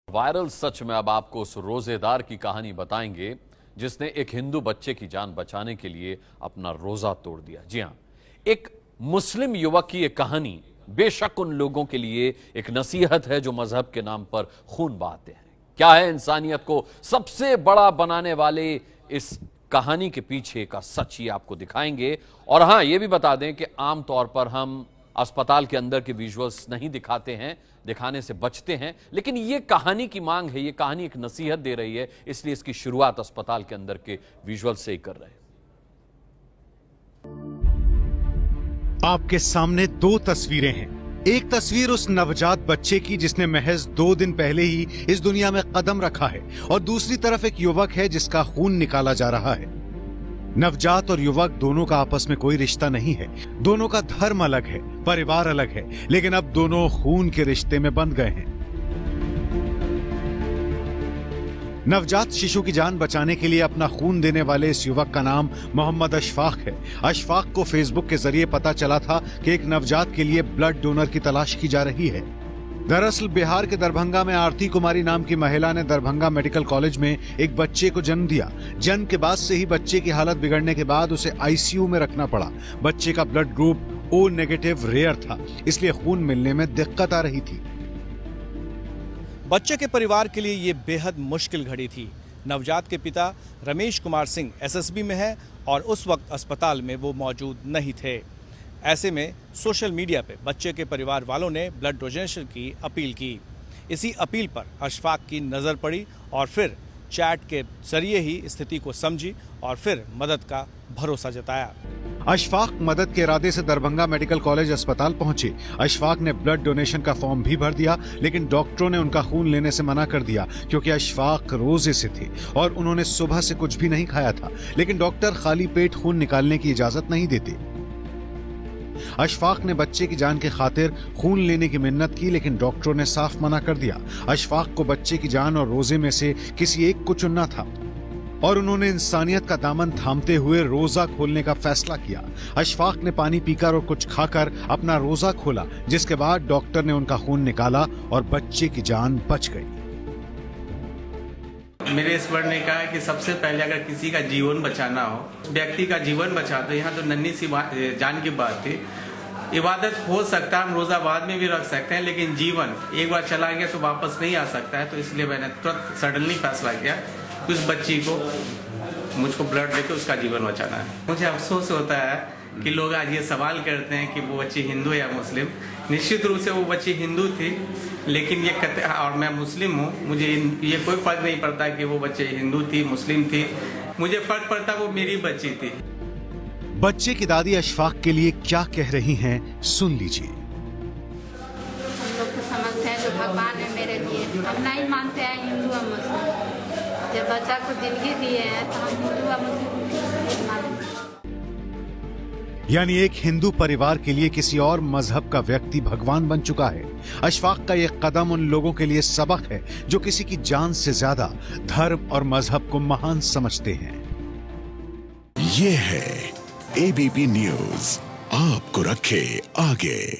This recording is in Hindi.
वायरल सच में अब आपको उस रोजेदार की कहानी बताएंगे जिसने एक हिंदू बच्चे की जान बचाने के लिए अपना रोजा तोड़ दिया। जी हां, एक मुस्लिम युवक की एक कहानी बेशक उन लोगों के लिए एक नसीहत है जो मजहब के नाम पर खून बहाते हैं। क्या है इंसानियत को सबसे बड़ा बनाने वाले इस कहानी के पीछे का सच ही आपको दिखाएंगे। और हां, यह भी बता दें कि आमतौर पर हम अस्पताल के अंदर के विजुअल्स नहीं दिखाते हैं, दिखाने से बचते हैं, लेकिन यह कहानी की मांग है, यह कहानी एक नसीहत दे रही है, इसलिए इसकी शुरुआत अस्पताल के अंदर के विजुअल से ही कर रहे हैं। आपके सामने दो तस्वीरें हैं। एक तस्वीर उस नवजात बच्चे की जिसने महज 2 दिन पहले ही इस दुनिया में कदम रखा है, और दूसरी तरफ एक युवक है जिसका खून निकाला जा रहा है। नवजात और युवक दोनों का आपस में कोई रिश्ता नहीं है, दोनों का धर्म अलग है, परिवार अलग है, लेकिन अब दोनों खून के रिश्ते में बंध गए हैं। नवजात शिशु की जान बचाने के लिए अपना खून देने वाले इस युवक का नाम मोहम्मद अशफाक है। अशफाक को फेसबुक के जरिए पता चला था कि एक नवजात के लिए ब्लड डोनर की तलाश की जा रही है। दरअसल बिहार के दरभंगा में आरती कुमारी नाम की महिला ने दरभंगा मेडिकल कॉलेज में एक बच्चे को जन्म दिया। जन्म के बाद से ही बच्चे की हालत बिगड़ने के बाद उसे आईसीयू में रखना पड़ा। बच्चे का blood group O negative rare था, इसलिए खून मिलने में दिक्कत आ रही थी। बच्चे के परिवार के लिए ये बेहद मुश्किल घड़ी थी। नवजात के पिता रमेश कुमार सिंह एसएसबी में है और उस वक्त अस्पताल में वो मौजूद नहीं थे। ऐसे में सोशल मीडिया पे बच्चे के परिवार वालों ने ब्लड डोनेशन की अपील की। इसी अपील पर अशफाक की नज़र पड़ी और फिर चैट के जरिए ही स्थिति को समझी और फिर मदद का भरोसा जताया। अशफाक मदद के इरादे से दरभंगा मेडिकल कॉलेज अस्पताल पहुंचे। अशफाक ने ब्लड डोनेशन का फॉर्म भी भर दिया, लेकिन डॉक्टरों ने उनका खून लेने से मना कर दिया क्योंकि अशफाक रोजे से थे और उन्होंने सुबह से कुछ भी नहीं खाया था। लेकिन डॉक्टर खाली पेट खून निकालने की इजाजत नहीं देते। अशफाक ने बच्चे की जान की खातिर खून लेने की मिन्नत की, लेकिन डॉक्टरों ने साफ मना कर दिया। अशफाक को बच्चे की जान और रोजे में से किसी एक को चुनना था और उन्होंने इंसानियत का दामन थामते हुए रोजा खोलने का फैसला किया। अशफाक ने पानी पीकर और कुछ खाकर अपना रोजा खोला, जिसके बाद डॉक्टर ने उनका खून निकाला और बच्चे की जान बच गई। मेरे ईश्वर ने कहा कि सबसे पहले अगर किसी का जीवन बचाना हो, व्यक्ति का जीवन बचा दो। यहाँ तो नन्ही सी जान की बात थी। इबादत हो सकता है, हम रोजा बाद में भी रख सकते हैं, लेकिन जीवन एक बार चला गया तो वापस नहीं आ सकता है। तो इसलिए मैंने तुरंत सडनली फैसला किया उस बच्ची को मुझको ब्लड देके उसका जीवन बचाना है। मुझे अफसोस होता है कि लोग आज ये सवाल करते हैं कि वो बच्ची हिंदू या मुस्लिम। निश्चित रूप से वो बच्ची हिंदू थी, लेकिन ये कहते और मैं मुस्लिम हूँ, मुझे ये कोई फर्क नहीं पड़ता कि वो बच्चे हिंदू थी मुस्लिम थी, मुझे फर्क पड़ता वो मेरी बच्ची थी। बच्चे की दादी अशफाक के लिए क्या कह रही हैं, सुन लीजिए। हम लोग तो समझते हैं जो भगवान है मेरे लिए, हम नहीं मानते हैं हिंदू और मुस्लिम। जब बच्चा को जिंदगी दिए हैं तो हम हिंदू और मुस्लिम मानते हैं। यानी एक हिंदू परिवार के लिए किसी और मजहब का व्यक्ति भगवान बन चुका है। अशफाक का यह कदम उन लोगों के लिए सबक है जो किसी की जान से ज्यादा धर्म और मजहब को महान समझते हैं। ये है एबीपी न्यूज, आपको रखे आगे।